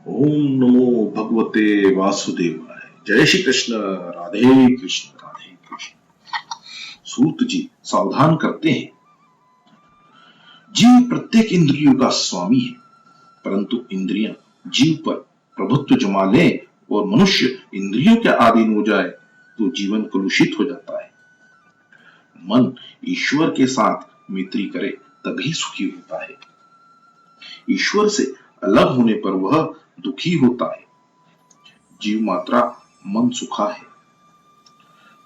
ओम नमो भगवते वासुदेवाय। जय श्री कृष्ण। राधे कृष्ण राधे कृष्ण। सूत जी सावधान करते हैं, जीव प्रत्येक इंद्रियों का स्वामी है, परंतु इंद्रियां जीव पर प्रभुत्व जमा ले और मनुष्य इंद्रियों के अधीन हो जाए तो जीवन कलुषित हो जाता है। मन ईश्वर के साथ मैत्री करे तभी सुखी होता है। ईश्वर से अलग होने पर वह दुखी होता है। जीव मात्रा मन सुखा है।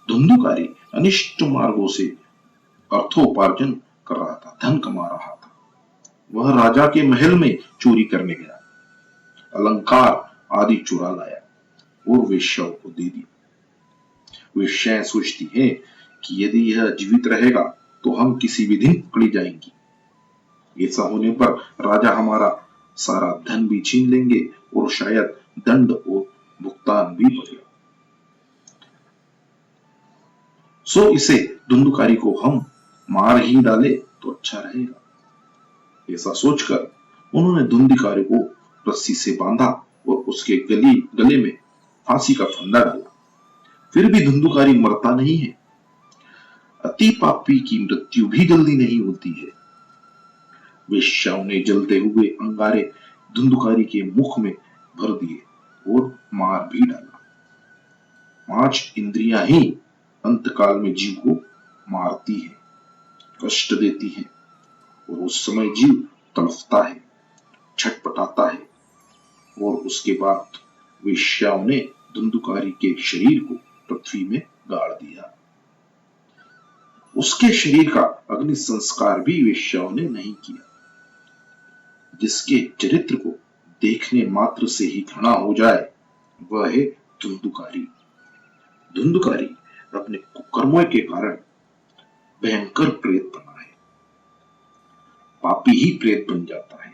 धुंधुकारी अनिष्ट मार्गों से अर्थोपार्जन कर रहा था, धन कमा रहा था। वह राजा के महल में चोरी करने गया, अलंकार आदि चुरा लाया और वेश्याओं को दे दी। वेश्याएं सोचती हैं कि यदि यह जीवित रहेगा तो हम किसी भी दिन पकड़ी जाएंगी। ऐसा होने पर राजा हमारा सारा धन भी छीन लेंगे और शायद दंड और भुगतान भी पड़ेगा। सो इसे धुंधुकारी को हम मार ही डाले तो अच्छा रहेगा। ऐसा सोचकर उन्होंने धुंधुकारी को रस्सी से बांधा और उसके गले में फांसी का फंदा डाला। फिर भी धुंधुकारी मरता नहीं है। अति पापी की मृत्यु भी जल्दी नहीं होती है। वेश्याओं ने जलते हुए अंगारे धुंधुकारी के मुख में भर दिए और मार भी डाला। 5 इंद्रियां ही अंतकाल में जीव को मारती है, कष्ट देती है और उस समय जीव तड़फता है, छटपटाता है। और उसके बाद वेश्याओं ने धुंधुकारी के शरीर को पृथ्वी में गाड़ दिया। उसके शरीर का अग्नि संस्कार भी वेश्याओं ने नहीं किया। जिसके चरित्र को देखने मात्र से ही घृणा हो जाए वह है धुंधुकारी। धुंधुकारी अपने कुकर्मों के कारण भयंकर प्रेत बना है। पापी ही प्रेत बन जाता है।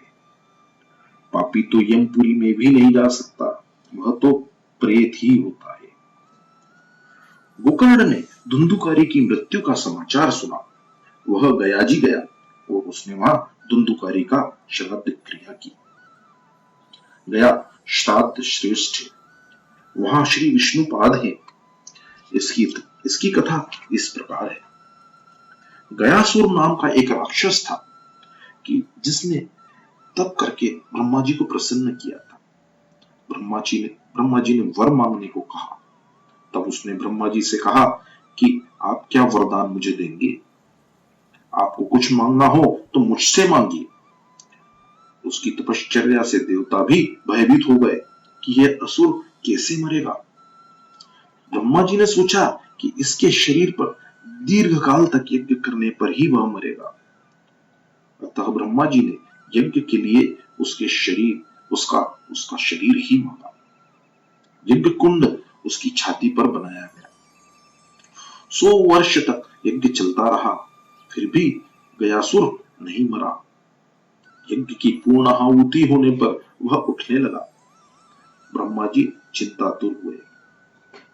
पापी तो यमपुरी में भी नहीं जा सकता, वह तो प्रेत ही होता है। गोकर्ण ने धुंधुकारी की मृत्यु का समाचार सुना। वह गयाजी गया और उसने वहां धुंधुकारी का श्राद्ध क्रिया की। गया श्राद्ध श्रेष्ठ है, वहां श्री विष्णुपाद है। इसकी कथा इस प्रकार है। गयासुर नाम का एक राक्षस था कि जिसने तप करके ब्रह्मा जी को प्रसन्न किया था। ब्रह्मा जी ने वर मांगने को कहा। तब उसने ब्रह्मा जी से कहा कि आप क्या वरदान मुझे देंगे? आपको कुछ मांगना हो तो मुझसे मांगिए। उसकी तपश्चर्या से देवता भी भयभीत हो गए कि यह असुर कैसे मरेगा। ब्रह्मा जी ने सोचा कि इसके शरीर पर दीर्घ काल तक यज्ञ करने पर ही वह मरेगा। अतः ब्रह्मा जी ने यज्ञ के लिए उसका शरीर ही मांगा। यज्ञ कुंड उसकी छाती पर बनाया गया। 100 वर्ष तक यज्ञ चलता रहा, फिर भी गयासुर नहीं मरा। यज्ञ की पूर्ण आहुति होने पर वह उठने लगा। ब्रह्मा जी चिंतातुर हुए।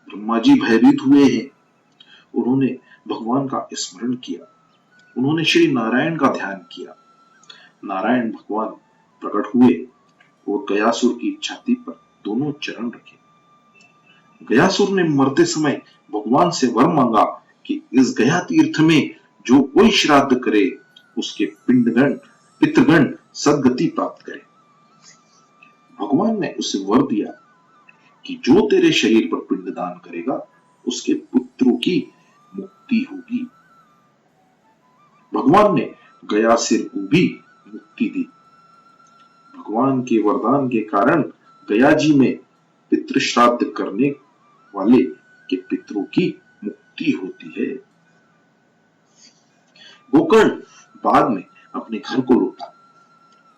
ब्रह्मा जी भयभीत हुए हैं। उन्होंने भगवान का स्मरण किया। उन्होंने श्री नारायण का ध्यान किया। नारायण भगवान प्रकट हुए और गयासुर की छाती पर दोनों चरण रखे। गयासुर ने मरते समय भगवान से वर मांगा कि इस गया तीर्थ में जो कोई श्राद्ध करे उसके पितृगण सदगति प्राप्त करे। भगवान ने उसे वर दिया कि जो तेरे शरीर पर पिंडदान करेगा उसके पुत्रों की मुक्ति होगी। भगवान ने गयासिर को भी मुक्ति दी। भगवान के वरदान के कारण गया जी में पितृ श्राद्ध करने वाले के पितरों की मुक्ति होती है। गोकर्ण बाद में अपने घर को लौटा।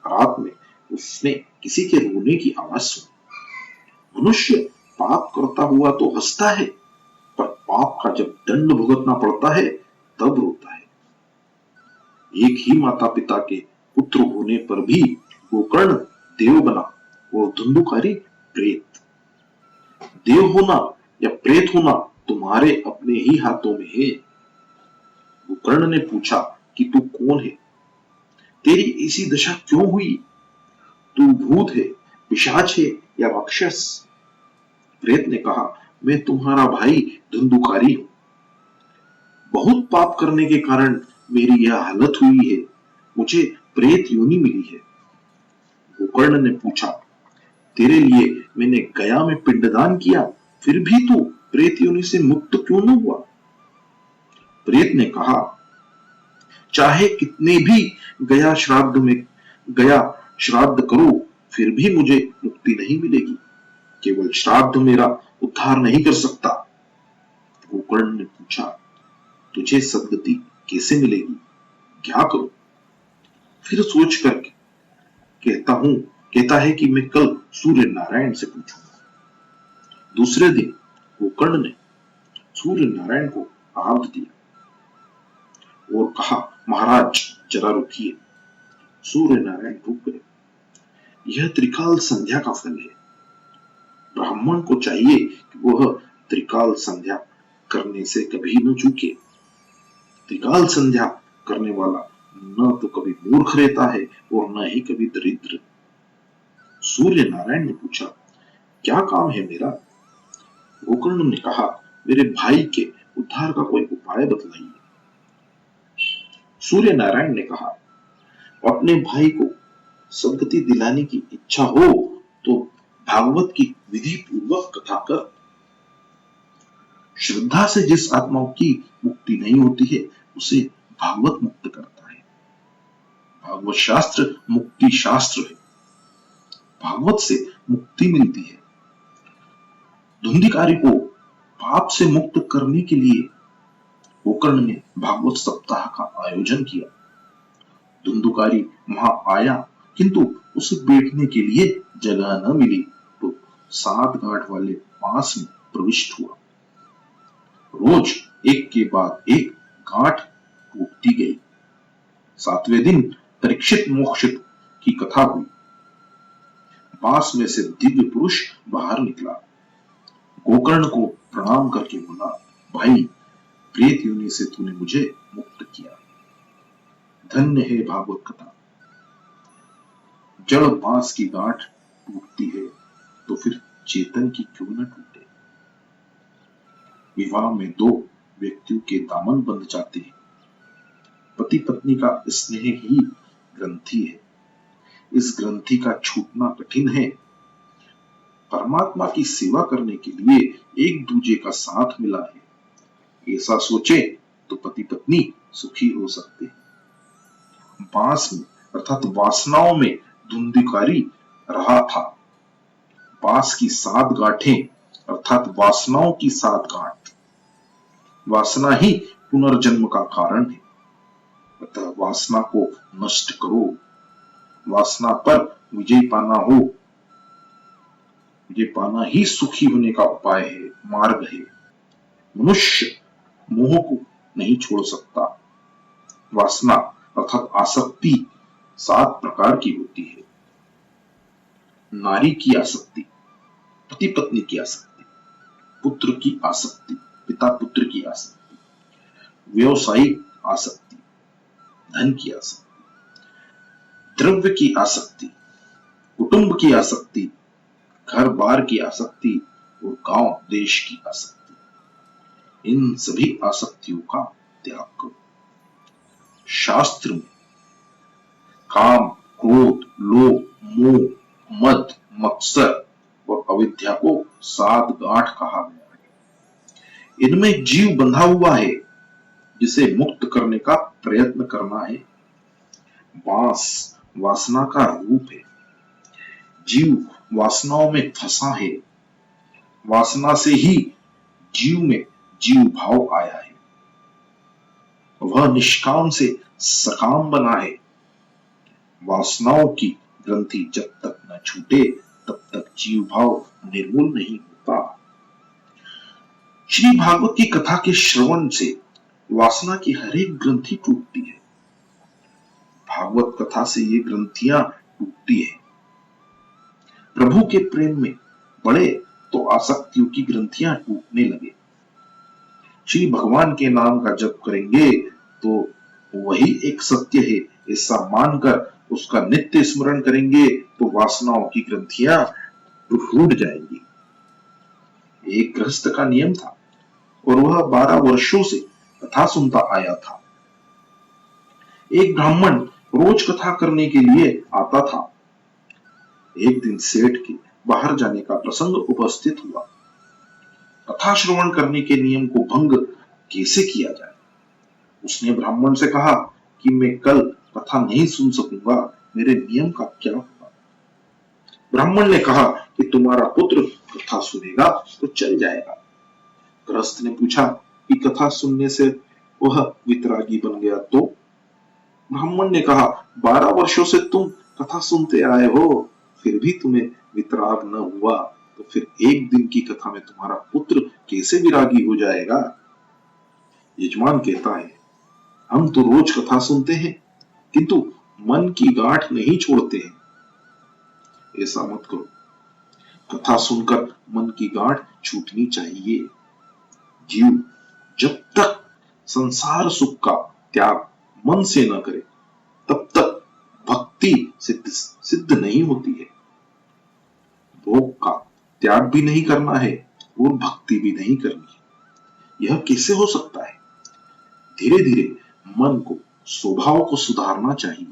रात में उसने किसी के रोने की आवाज सुनी। मनुष्य पाप करता हुआ तो हंसता है, पर पाप का जब दंड भुगतना पड़ता है तब रोता है। एक ही माता पिता के पुत्र होने पर भी गोकर्ण देव बना और धुंधुकारी प्रेत। देव होना या प्रेत होना तुम्हारे अपने ही हाथों में है। गोकर्ण ने पूछा कि तू कौन है? तेरी ऐसी दशा क्यों हुई? तू भूत है पिशाच है या राक्षस? प्रेत ने कहा, मैं तुम्हारा भाई धुंधुकारी हूं। बहुत पाप करने के कारण मेरी यह हालत हुई है। मुझे प्रेत योनि मिली है। गोकर्ण ने पूछा, तेरे लिए मैंने गया में पिंडदान किया, फिर भी तू प्रेत योनि से मुक्त क्यों न हुआ? प्रेत ने कहा, चाहे कितने भी गया श्राद्ध करो, फिर भी मुझे मुक्ति नहीं मिलेगी। केवल श्राद्ध मेरा उद्धार नहीं कर सकता। गोकर्ण ने पूछा, तुझे सदगति कैसे मिलेगी? क्या करूं? फिर सोच कर कहता है कि मैं कल सूर्य नारायण से पूछूंगा। दूसरे दिन गोकर्ण ने सूर्य नारायण को आह्त दिया और कहा, महाराज जरा रुकिए। सूर्य नारायण रुक गए। यह त्रिकाल संध्या का फल है। ब्राह्मण को चाहिए कि वह त्रिकाल संध्या करने से कभी न चूके। त्रिकाल संध्या करने वाला न तो कभी मूर्ख रहता है और न ही कभी दरिद्र। सूर्य नारायण ने पूछा, क्या काम है मेरा? गोकर्ण ने कहा, मेरे भाई के उद्धार का कोई उपाय बतलाइए। सूर्य नारायण ने कहा, अपने भाई को सदगति दिलाने की इच्छा हो तो भागवत की विधि पूर्वक कथा कर। श्रद्धा से जिस आत्मा की मुक्ति नहीं होती है उसे भागवत मुक्त करता है। भागवत शास्त्र मुक्ति शास्त्र है। भागवत से मुक्ति मिलती है। धुंधिकारी को पाप से मुक्त करने के लिए गोकर्ण ने भागवत सप्ताह का आयोजन किया। धुंधुकारी वहां आया, किंतु उसे बैठने के लिए जगह न मिली तो 7 गांठ वाले पास में प्रविष्ट हुआ। रोज एक के बाद एक गांठ टूटती गई। 7वें दिन परीक्षित मोक्षित की कथा हुई। पास में से दिव्य पुरुष बाहर निकला। गोकर्ण को प्रणाम करके बोला, भाई, प्रेत योनि से तूने मुझे मुक्त किया। धन्य है भागवत कथा। जड़ बांस की गांठ टूटती है तो फिर चेतन की क्यों न टूटे। विवाह में 2 व्यक्तियों के दामन बंध जाते हैं। पति पत्नी का स्नेह ही ग्रंथि है। इस ग्रंथि का छूटना कठिन है। परमात्मा की सेवा करने के लिए एक दूजे का साथ मिला है। ऐसा सोचे तो पति पत्नी सुखी हो सकते हैं। बांस में अर्थात वासनाओं में धुंधिकारी रहा था। बांस की 7 गांठें अर्थात वासनाओं की 7 गांठ। वासना ही पुनर्जन्म का कारण है। अतः वासना को नष्ट करो। वासना पर विजय पाना ही सुखी होने का उपाय है, मार्ग है। मनुष्य मोह को नहीं छोड़ सकता। वासना अर्थात आसक्ति 7 प्रकार की होती है। नारी की आसक्ति, पति पत्नी की आसक्ति, पुत्र की आसक्ति, पिता पुत्र की आसक्ति, व्यवसायिक आसक्ति, धन की आसक्ति, द्रव्य की आसक्ति, कुटुंब की आसक्ति, घर बार की आसक्ति और गांव देश की आसक्ति। इन सभी आसक्तियों का त्याग करो। शास्त्र में काम, क्रोध, लोभ, मोह, मद, मत्सर और अविद्या को 7 गांठ कहा गया है। इनमें जीव बंधा हुआ है, जिसे मुक्त करने का प्रयत्न करना है। बांस वासना का रूप है। जीव वासनाओं में फंसा है। वासना से ही जीव में जीव भाव आया है। वह निष्काम से सकाम बना है। वासनाओं की ग्रंथि जब तक न छूटे तब तक जीव भाव निर्मूल नहीं होता। श्री भागवत की कथा के श्रवण से वासना की हर एक ग्रंथि टूटती है। भागवत कथा से ये ग्रंथियां टूटती है। प्रभु के प्रेम में पड़े तो आसक्तियों की ग्रंथियां टूटने लगे। श्री भगवान के नाम का जप करेंगे तो वही एक सत्य है, ऐसा मानकर उसका नित्य स्मरण करेंगे तो वासनाओं की ग्रंथियां टूट जाएंगी। एक गृहस्थ का नियम था और वह 12 वर्षों से कथा सुनता आया था। एक ब्राह्मण रोज कथा करने के लिए आता था। एक दिन सेठ के बाहर जाने का प्रसंग उपस्थित हुआ। कथा श्रवण करने के नियम को भंग कैसे किया जाए? उसने ब्राह्मण से कहा कि मैं कल कथा नहीं सुन सकूंगा, मेरे नियम का क्या होगा? ब्राह्मण ने कहा कि तुम्हारा पुत्र कथा सुनेगा तो चल जाएगा। गृहस्थ ने पूछा कि कथा सुनने से वह वितरागी बन गया तो? ब्राह्मण ने कहा 12 वर्षों से तुम कथा सुनते आए हो, फिर भी तुम्हें वितराग न हुआ तो फिर एक दिन की कथा में तुम्हारा पुत्र कैसे विरागी हो जाएगा? यजमान कहता है, हम तो रोज कथा सुनते हैं किंतु मन की गांठ नहीं छोड़ते हैं। ऐसा मत करो, कथा सुनकर मन की गांठ छूटनी चाहिए। जीव जब तक संसार सुख का त्याग मन से न करे तब तक भक्ति सिद्ध नहीं होती है। भोग का त्याग भी नहीं करना है और भक्ति भी नहीं करनी है, यह कैसे हो सकता है? धीरे धीरे मन को, स्वभाव को सुधारना चाहिए।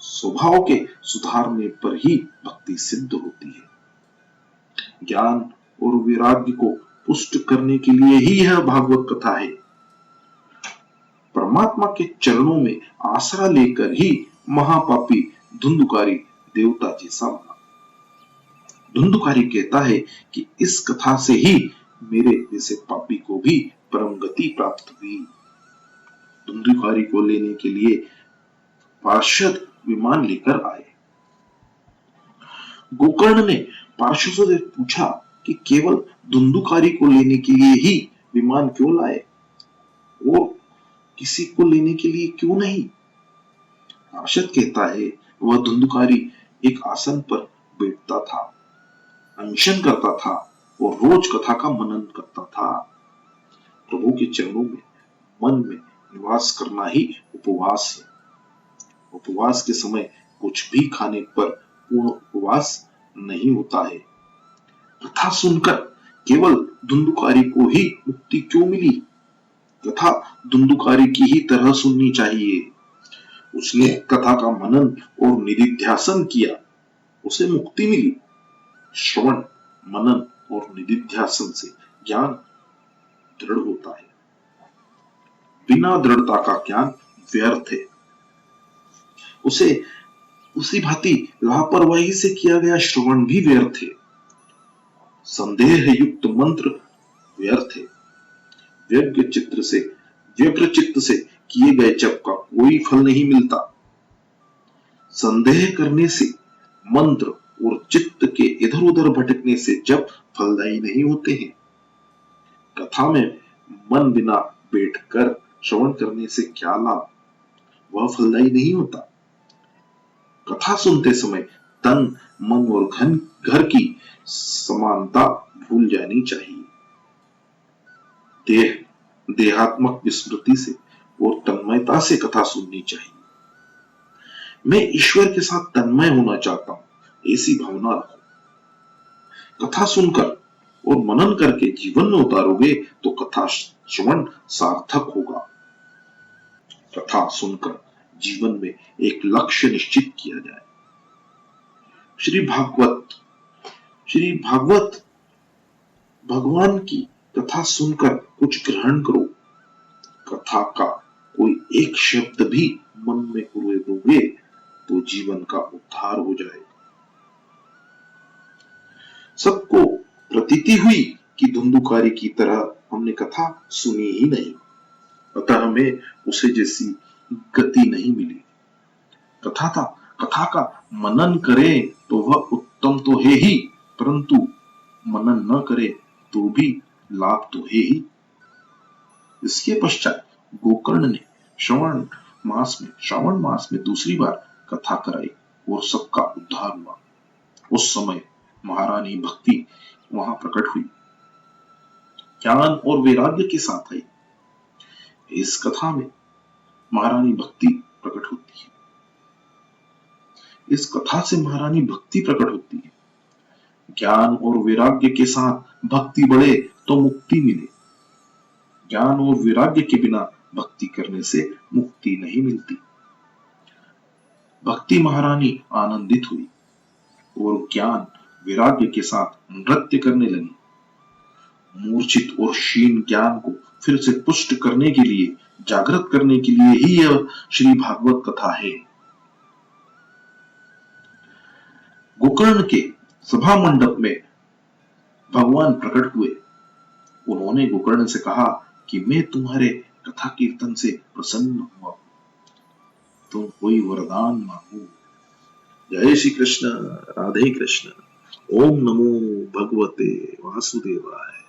स्वभाव के सुधारने पर ही भक्ति सिद्ध होती है। ज्ञान और वैराग्य को पुष्ट करने के लिए ही यह भागवत कथा है। परमात्मा के चरणों में आसरा लेकर ही महापापी धुंधुकारी देवता जैसा बना। धुंधुकारी कहता है कि इस कथा से ही मेरे जैसे पापी को भी परम गति प्राप्त हुई। धुंधुकारी को लेने के लिए पार्षद विमान लेकर आए। गोकर्ण ने पार्षदों से पूछा कि केवल धुंधुकारी को लेने के लिए ही विमान क्यों लाए और किसी को लेने के लिए क्यों नहीं? पार्षद कहता है, वह धुंधुकारी एक आसन पर बैठता था, अनशन करता था और रोज कथा का मनन करता था। प्रभु के चरणों में मन में निवास करना ही उपवास है। उपवास के समय कुछ भी खाने पर पूर्ण उपवास नहीं होता है। कथा सुनकर केवल धुंधुकारी को ही मुक्ति क्यों मिली? कथा धुंधुकारी की ही तरह सुननी चाहिए। उसने कथा का मनन और निधिध्यासन किया, उसे मुक्ति मिली। श्रवण, मनन और निधिध्यासन से ज्ञान दृढ़ होता है। बिना दृढ़ता का ज्ञान व्यर्थ है। उसे उसी भांति लापरवाही से किया गया श्रवण भी व्यर्थ है। संदेह युक्त मंत्र व्यर्थ है। व्यग्र चित्त से किए गए जप का कोई फल नहीं मिलता। संदेह करने से, मंत्र और चित्त के इधर उधर भटकने से जप फलदायी नहीं होते हैं। कथा में मन बिना बैठकर श्रवण करने से क्या लाभ? वह फलदायी नहीं होता। कथा सुनते समय तन, मन और घर की समानता भूल जानी चाहिए। देहात्मक विस्मृति से और तन्मयता से कथा सुननी चाहिए। मैं ईश्वर के साथ तन्मय होना चाहता हूं, ऐसी भावना रखो। कथा सुनकर और मनन करके जीवन में उतारोगे तो कथा श्रवण सार्थक होगा। कथा सुनकर जीवन में एक लक्ष्य निश्चित किया जाए। श्री भागवत भगवान की कथा सुनकर कुछ ग्रहण करो। कथा का कोई एक शब्द भी मन में उड़े दोगे तो जीवन का उद्धार हो जाएगा। सबको प्रतीति हुई कि धुंधुकारी की तरह हमने कथा सुनी ही नहीं, अतः हमें उसे जैसी गति नहीं मिली। कथा का मनन करें तो वह उत्तम तो है ही, परंतु मनन न करे तो भी लाभ तो है ही। इसके पश्चात गोकर्ण ने श्रावण मास में दूसरी बार कथा कराई और सबका उद्धार हुआ। उस समय महारानी भक्ति वहां प्रकट हुई, ज्ञान और वैराग्य के साथ आई। इस कथा में महारानी भक्ति प्रकट होती है। इस कथा से महारानी भक्ति प्रकट होती है। ज्ञान और वैराग्य के साथ भक्ति बढ़े तो मुक्ति मिले। ज्ञान और वैराग्य के बिना भक्ति करने से मुक्ति नहीं मिलती। भक्ति महारानी आनंदित हुई और ज्ञान वैराग्य के साथ नृत्य करने लगी। मूर्छित और क्षीण ज्ञान को फिर से पुष्ट करने के लिए, जागृत करने के लिए ही यह श्री भागवत कथा है। गोकर्ण के सभा मंडप में भगवान प्रकट हुए। उन्होंने गोकर्ण से कहा कि मैं तुम्हारे कथा कीर्तन से प्रसन्न हुआ, तुम कोई वरदान मांगो। जय श्री कृष्ण, राधे कृष्ण। ओम नमो भगवते वासुदेवाय।